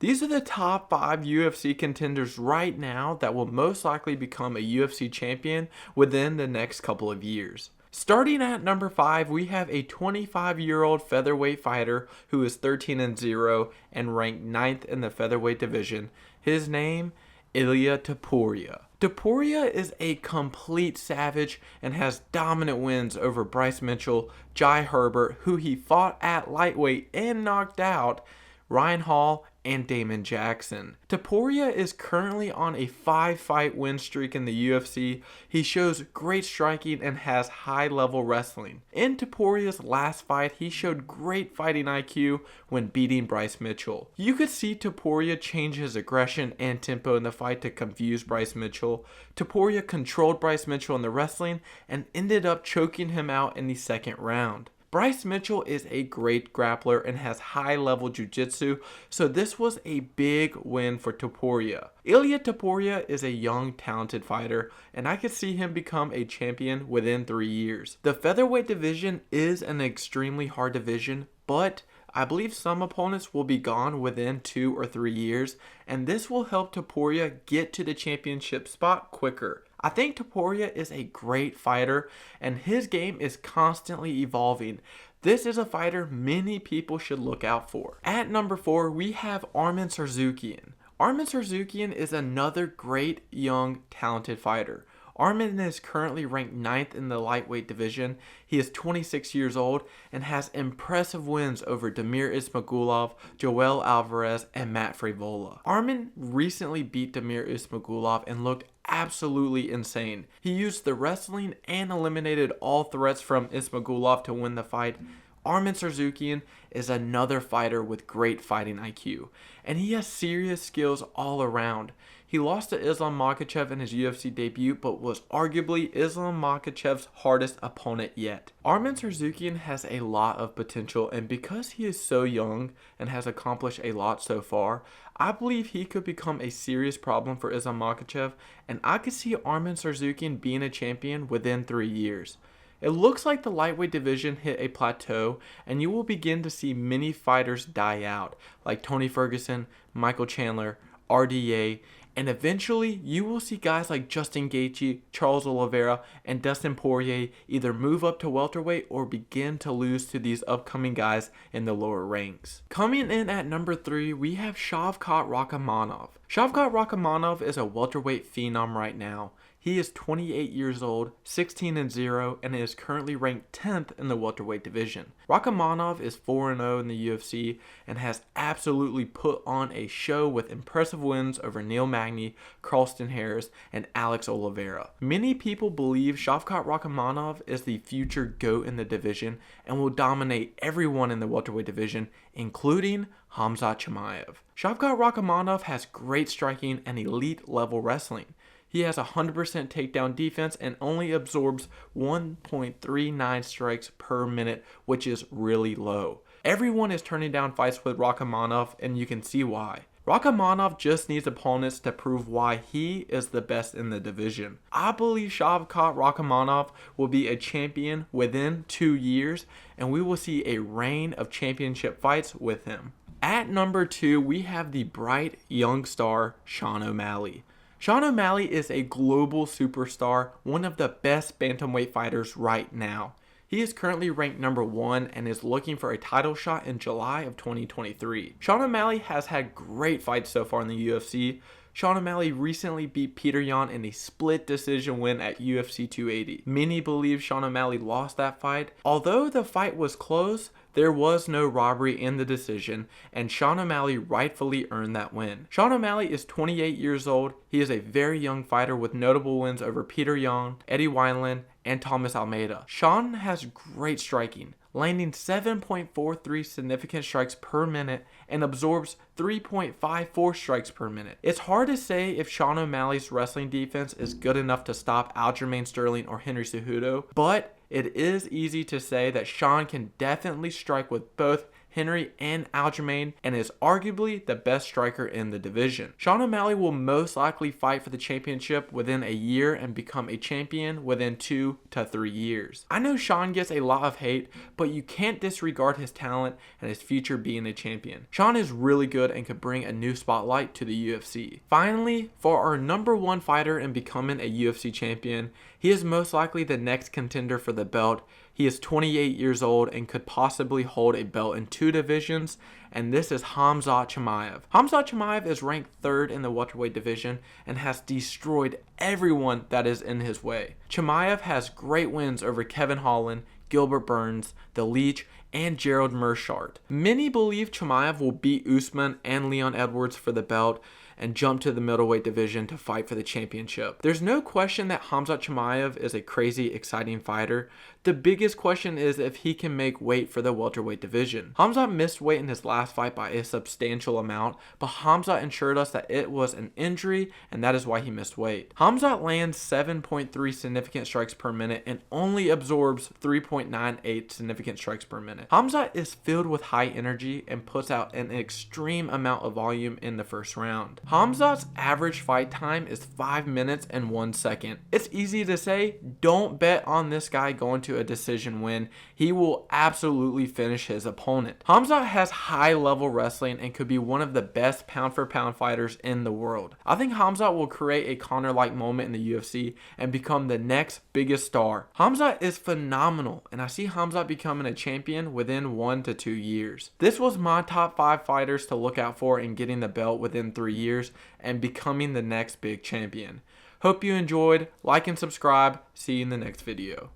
These are the top 5 UFC contenders right now that will most likely become a UFC champion within the next couple of years. Starting at number 5, we have a 25-year-old featherweight fighter who is 13-0 and ranked 9th in the featherweight division. His name, Ilia Topuria. Topuria is a complete savage and has dominant wins over Bryce Mitchell, Jai Herbert, who he fought at lightweight and knocked out, Ryan Hall, and Damon Jackson. Topuria is currently on a 5-fight win streak in the UFC. He shows great striking and has high-level wrestling. In Topuria's last fight, he showed great fighting IQ when beating Bryce Mitchell. You could see Topuria change his aggression and tempo in the fight to confuse Bryce Mitchell. Topuria controlled Bryce Mitchell in the wrestling and ended up choking him out in the second round. Bryce Mitchell is a great grappler and has high-level jiu-jitsu, so this was a big win for Topuria. Ilia Topuria is a young, talented fighter, and I could see him become a champion within 3 years. The featherweight division is an extremely hard division, but I believe some opponents will be gone within 2 or 3 years, and this will help Topuria get to the championship spot quicker. I think Topuria is a great fighter, and his game is constantly evolving. This is a fighter many people should look out for. At number 4, we have Arman Tsarukyan. Arman Tsarukyan is another great, young, talented fighter. Arman is currently ranked 9th in the lightweight division. He is 26 years old and has impressive wins over Damir Ismagulov, Joel Alvarez, and Matt Frevola. Arman recently beat Damir Ismagulov and looked absolutely insane. He used the wrestling and eliminated all threats from Ismagulov to win the fight. Arman Tsarukyan is another fighter with great fighting IQ, and he has serious skills all around. He lost to Islam Makhachev in his UFC debut, but was arguably Islam Makhachev's hardest opponent yet. Arman Tsarukyan has a lot of potential, and because he is so young and has accomplished a lot so far, I believe he could become a serious problem for Islam Makhachev, and I could see Arman Tsarukyan being a champion within 3 years. It looks like the lightweight division hit a plateau, and you will begin to see many fighters die out, like Tony Ferguson, Michael Chandler, RDA, and eventually you will see guys like Justin Gaethje, Charles Oliveira, and Dustin Poirier either move up to welterweight or begin to lose to these upcoming guys in the lower ranks. Coming in at number 3, we have Shavkat Rakhmonov. Shavkat Rakhmonov is a welterweight phenom right now. He is 28 years old, 16-0, and is currently ranked 10th in the welterweight division. Rakhmonov is 4-0 in the UFC and has absolutely put on a show with impressive wins over Neil Magny, Carlston Harris, and Alex Oliveira. Many people believe Shavkat Rakhmonov is the future GOAT in the division and will dominate everyone in the welterweight division, including Khamzat Chimaev. Shavkat Rakhmonov has great striking and elite level wrestling. He has 100% takedown defense and only absorbs 1.39 strikes per minute, which is really low. Everyone is turning down fights with Rakhmonov, and you can see why. Rakhmonov just needs opponents to prove why he is the best in the division. I believe Shavkat Rakhmonov will be a champion within 2 years, and we will see a reign of championship fights with him. At number 2, we have the bright young star, Sean O'Malley. Sean O'Malley is a global superstar, one of the best bantamweight fighters right now. He is currently ranked number 1 and is looking for a title shot in July of 2023. Sean O'Malley has had great fights so far in the UFC. Sean O'Malley recently beat Peter Yan in a split decision win at UFC 280. Many believe Sean O'Malley lost that fight. Although the fight was close, there was no robbery in the decision, and Sean O'Malley rightfully earned that win. Sean O'Malley is 28 years old. He is a very young fighter with notable wins over Peter Yan, Eddie Wineland, and Thomas Almeida. Sean has great striking, landing 7.43 significant strikes per minute and absorbs 3.54 strikes per minute. It's hard to say if Sean O'Malley's wrestling defense is good enough to stop Aljamain Sterling or Henry Cejudo, but it is easy to say that Sean can definitely strike with both Henry, and Aljamain, and is arguably the best striker in the division. Sean O'Malley will most likely fight for the championship within a year and become a champion within 2 to 3 years. I know Sean gets a lot of hate, but you can't disregard his talent and his future being a champion. Sean is really good and could bring a new spotlight to the UFC. Finally, for our number 1 fighter in becoming a UFC champion, he is most likely the next contender for the belt. He is 28 years old and could possibly hold a belt in 2 divisions, and this is Khamzat Chimaev. Khamzat Chimaev is ranked 3rd in the welterweight division and has destroyed everyone that is in his way. Chimaev has great wins over Kevin Holland, Gilbert Burns, The Leech, and Gerald Meerschaert. Many believe Chimaev will beat Usman and Leon Edwards for the belt and jump to the middleweight division to fight for the championship. There's no question that Khamzat Chimaev is a crazy, exciting fighter. The biggest question is if he can make weight for the welterweight division. Khamzat missed weight in his last fight by a substantial amount, but Khamzat assured us that it was an injury and that is why he missed weight. Khamzat lands 7.3 significant strikes per minute and only absorbs 3.98 significant strikes per minute. Khamzat is filled with high energy and puts out an extreme amount of volume in the first round. Khamzat's average fight time is 5 minutes and 1 second. It's easy to say, don't bet on this guy going to a decision win. He will absolutely finish his opponent. Khamzat has high level wrestling and could be one of the best pound for pound fighters in the world. I think Khamzat will create a Conor-like moment in the UFC and become the next biggest star. Khamzat is phenomenal, and I see Khamzat becoming a champion within 1 to 2 years. This was my top 5 fighters to look out for in getting the belt within 3 years and becoming the next big champion. Hope you enjoyed. Like and subscribe. See you in the next video.